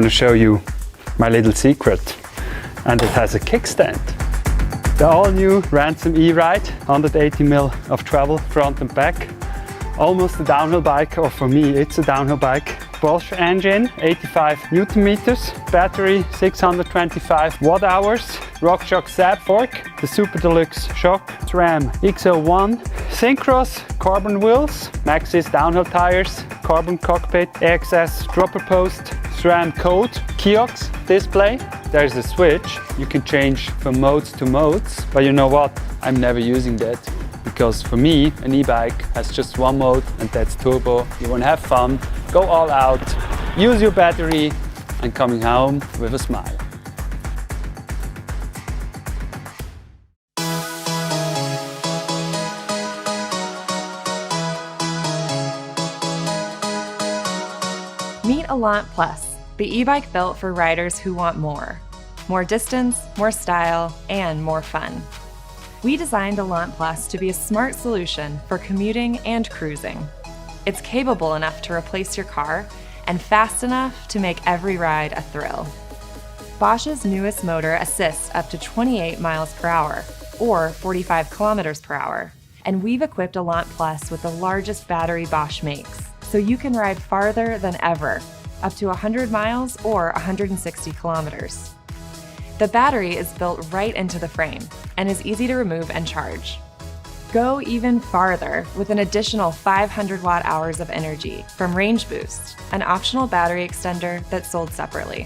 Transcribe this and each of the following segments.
to show you my little secret, and it has a kickstand. The all-new Ransom eRIDE, 180mm of travel front and back. Almost a downhill bike, or for me it's a downhill bike. Bosch engine, 85 Newton meters, battery 625 watt-hours, RockShox Zap fork, the Super Deluxe shock, SRAM X01, Synchros carbon wheels, Maxxis downhill tires, carbon cockpit, AXS dropper post, SRAM code, kiosk display. There's a switch, you can change from modes to modes, but you know what, I'm never using that. Because for me, an e-bike has just one mode, and that's turbo. You want to have fun, go all out, use your battery, and coming home with a smile. Meet Allant Plus, the e-bike built for riders who want more. More distance, more style, and more fun. We designed Allant Plus to be a smart solution for commuting and cruising. It's capable enough to replace your car and fast enough to make every ride a thrill. Bosch's newest motor assists up to 28 miles per hour or 45 kilometers per hour. And we've equipped Allant Plus with the largest battery Bosch makes, so you can ride farther than ever, up to 100 miles or 160 kilometers. The battery is built right into the frame and is easy to remove and charge. Go even farther with an additional 500 watt-hours of energy from Range Boost, an optional battery extender that's sold separately.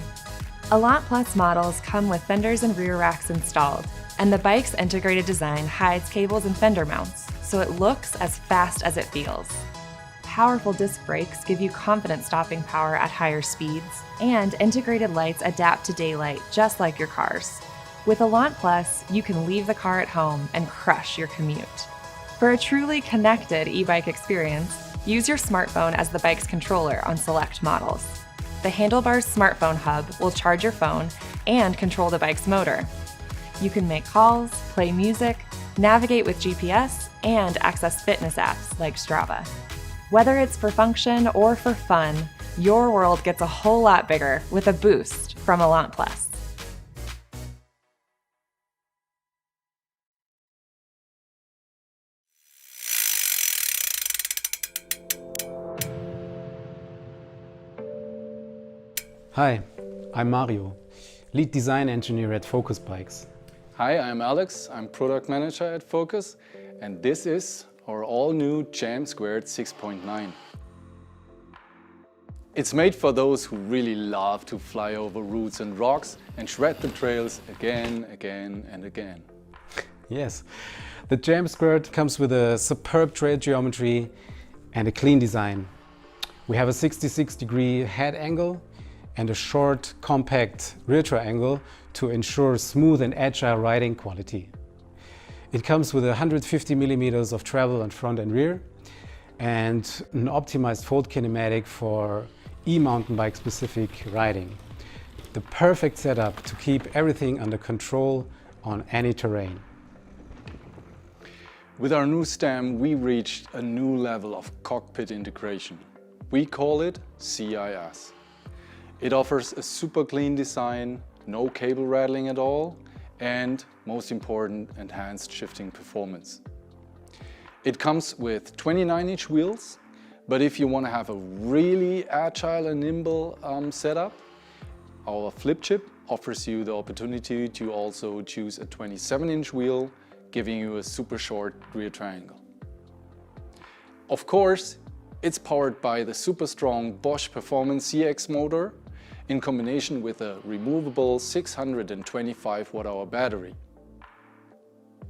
Allant Plus models come with fenders and rear racks installed, and the bike's integrated design hides cables and fender mounts, so it looks as fast as it feels. Powerful disc brakes give you confident stopping power at higher speeds, and integrated lights adapt to daylight just like your cars. With Allant Plus, you can leave the car at home and crush your commute. For a truly connected e-bike experience, use your smartphone as the bike's controller on select models. The Handlebars smartphone hub will charge your phone and control the bike's motor. You can make calls, play music, navigate with GPS, and access fitness apps like Strava. Whether it's for function or for fun, your world gets a whole lot bigger with a boost from Allant Plus. Hi, I'm Mario, lead design engineer at Focus Bikes. Hi, I'm Alex, I'm product manager at Focus, and this is our all-new JAM² 6.9. It's made for those who really love to fly over roots and rocks and shred the trails again, and again. Yes, the JAM² comes with a superb trail geometry and a clean design. We have a 66-degree head angle and a short, compact rear triangle to ensure smooth and agile riding quality. It comes with 150mm of travel on front and rear and an optimized fold kinematic for e-mountain bike specific riding. The perfect setup to keep everything under control on any terrain. With our new stem, we reached a new level of cockpit integration. We call it CIS. It offers a super clean design, no cable rattling at all, and most important, enhanced shifting performance. It comes with 29-inch wheels, but if you want to have a really agile and nimble setup, our flip chip offers you the opportunity to also choose a 27-inch wheel, giving you a super short rear triangle. Of course, it's powered by the super strong Bosch Performance CX motor in combination with a removable 625 watt-hour battery.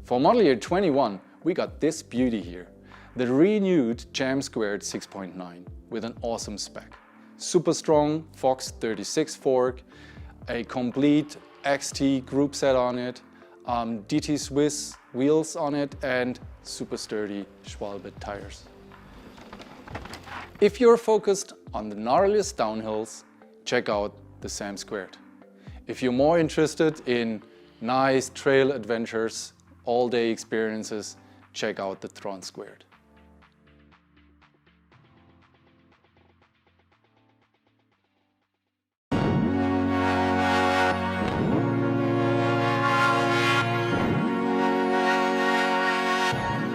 For model year 21, we got this beauty here, the renewed JAM² 6.9 with an awesome spec. Super strong Fox 36 fork, a complete XT group set on it, DT Swiss wheels on it, and super sturdy Schwalbe tires. If you're focused on the gnarliest downhills, check out the JAM². If you're more interested in nice trail adventures, all-day experiences, check out the Tron².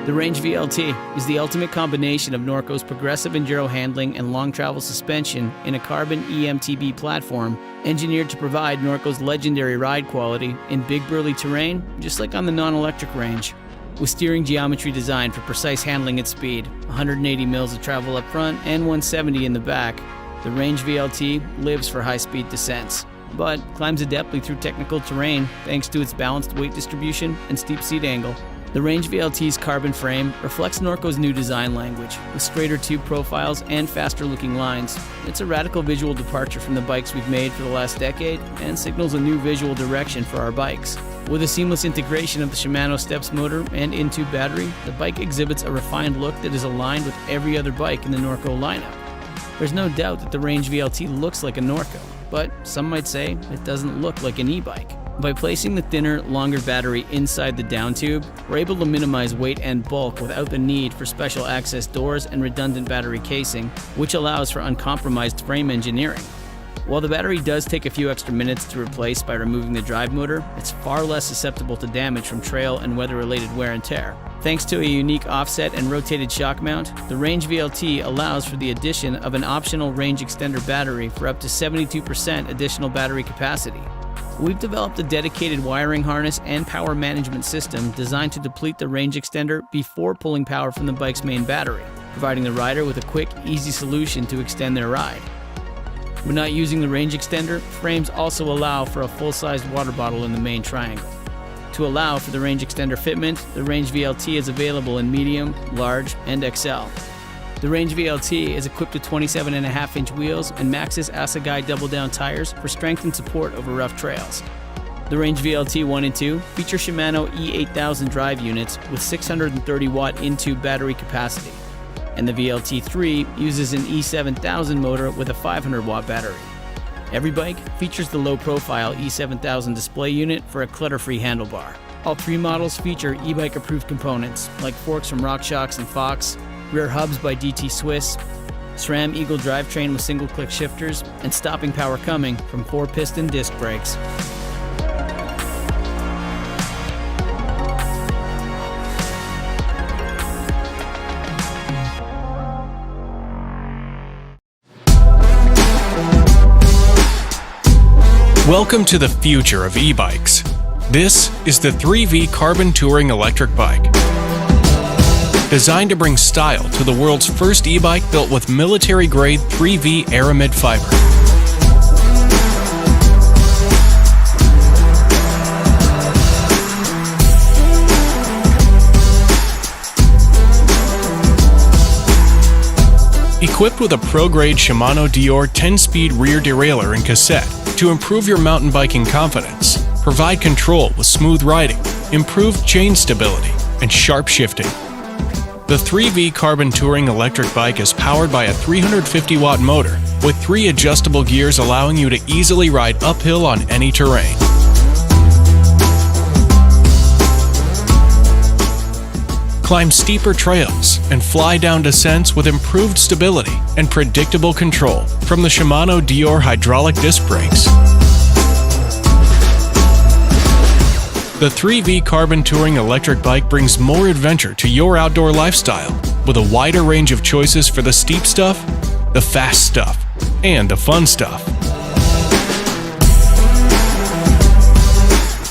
The Range VLT is the ultimate combination of Norco's progressive enduro handling and long travel suspension in a carbon EMTB platform engineered to provide Norco's legendary ride quality in big burly terrain, just like on the non-electric range. With steering geometry designed for precise handling at speed, 180 mils of travel up front and 170 in the back, the Range VLT lives for high-speed descents, but climbs adeptly through technical terrain thanks to its balanced weight distribution and steep seat angle. The Range VLT's carbon frame reflects Norco's new design language, with straighter tube profiles and faster-looking lines. It's a radical visual departure from the bikes we've made for the last decade and signals a new visual direction for our bikes. With a seamless integration of the Shimano Steps motor and in-tube battery, the bike exhibits a refined look that is aligned with every other bike in the Norco lineup. There's no doubt that the Range VLT looks like a Norco, but some might say it doesn't look like an e-bike. By placing the thinner, longer battery inside the down tube, we're able to minimize weight and bulk without the need for special access doors and redundant battery casing, which allows for uncompromised frame engineering. While the battery does take a few extra minutes to replace by removing the drive motor, it's far less susceptible to damage from trail and weather-related wear and tear. Thanks to a unique offset and rotated shock mount, the Range VLT allows for the addition of an optional range extender battery for up to 72% additional battery capacity. We've developed a dedicated wiring harness and power management system designed to deplete the range extender before pulling power from the bike's main battery, providing the rider with a quick, easy solution to extend their ride. When not using the range extender, frames also allow for a full-sized water bottle in the main triangle. To allow for the range extender fitment, the Range VLT is available in medium, large, and XL. The Range VLT is equipped with 27.5-inch wheels and Maxxis Assegai double-down tires for strength and support over rough trails. The Range VLT 1 and 2 feature Shimano E8000 drive units with 630-watt in-tube battery capacity, and the VLT 3 uses an E7000 motor with a 500-watt battery. Every bike features the low-profile E7000 display unit for a clutter-free handlebar. All three models feature e-bike approved components like forks from RockShox and Fox, rear hubs by DT Swiss, SRAM Eagle drivetrain with single-click shifters, and stopping power coming from 4-piston disc brakes. Welcome to the future of e-bikes. This is the 3V Carbon Touring electric bike. Designed to bring style to the world's first e-bike built with military-grade 3V Aramid fiber. Equipped with a pro-grade Shimano Dior 10-speed rear derailleur and cassette to improve your mountain biking confidence, provide control with smooth riding, improved chain stability, and sharp shifting. The 3V Carbon Touring electric bike is powered by a 350-watt motor with 3 adjustable gears allowing you to easily ride uphill on any terrain. Climb steeper trails and fly down descents with improved stability and predictable control from the Shimano Dior hydraulic disc brakes. The 3V Carbon Touring electric bike brings more adventure to your outdoor lifestyle with a wider range of choices for the steep stuff, the fast stuff, and the fun stuff.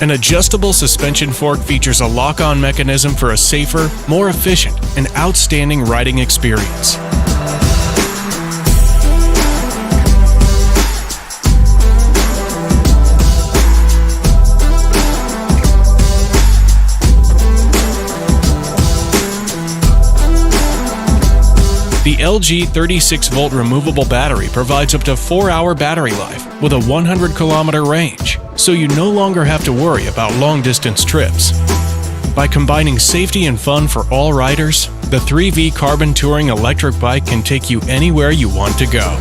An adjustable suspension fork features a lock-on mechanism for a safer, more efficient, and outstanding riding experience. The LG 36-volt removable battery provides up to 4-hour battery life with a 100-kilometer range, so you no longer have to worry about long-distance trips. By combining safety and fun for all riders, the 3V Carbon Touring electric bike can take you anywhere you want to go.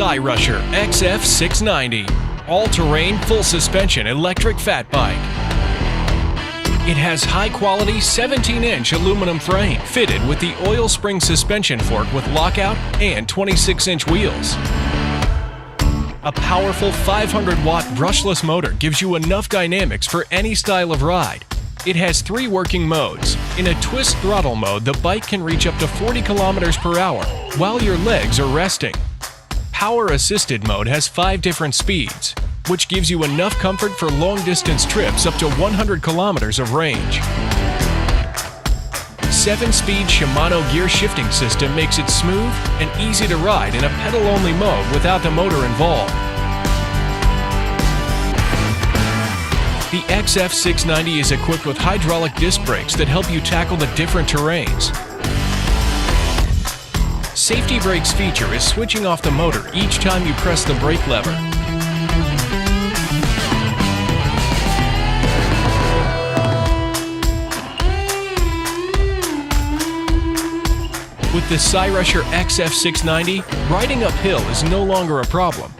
Cyrusher XF690, all-terrain, full-suspension electric fat bike. It has high-quality 17-inch aluminum frame fitted with the oil spring suspension fork with lockout and 26-inch wheels. A powerful 500-watt brushless motor gives you enough dynamics for any style of ride. It has 3 working modes. In a twist throttle mode, the bike can reach up to 40 kilometers per hour while your legs are resting. Power assisted mode has 5 different speeds, which gives you enough comfort for long-distance trips up to 100 kilometers of range. 7-speed Shimano gear shifting system makes it smooth and easy to ride in a pedal-only mode without the motor involved. The XF690 is equipped with hydraulic disc brakes that help you tackle the different terrains. Safety brakes feature is switching off the motor each time you press the brake lever. With the Cyrusher XF690, riding uphill is no longer a problem.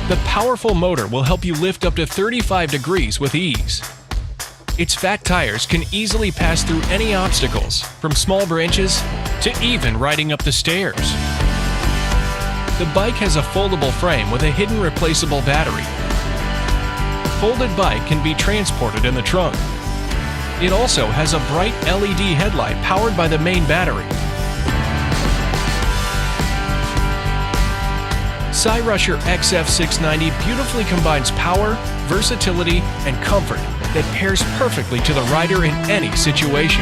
The powerful motor will help you lift up to 35 degrees with ease. Its fat tires can easily pass through any obstacles, from small branches to even riding up the stairs. The bike has a foldable frame with a hidden replaceable battery. Folded bike can be transported in the trunk. It also has a bright LED headlight powered by the main battery. Cyrusher XF690 beautifully combines power, versatility, and comfort that pairs perfectly to the rider in any situation.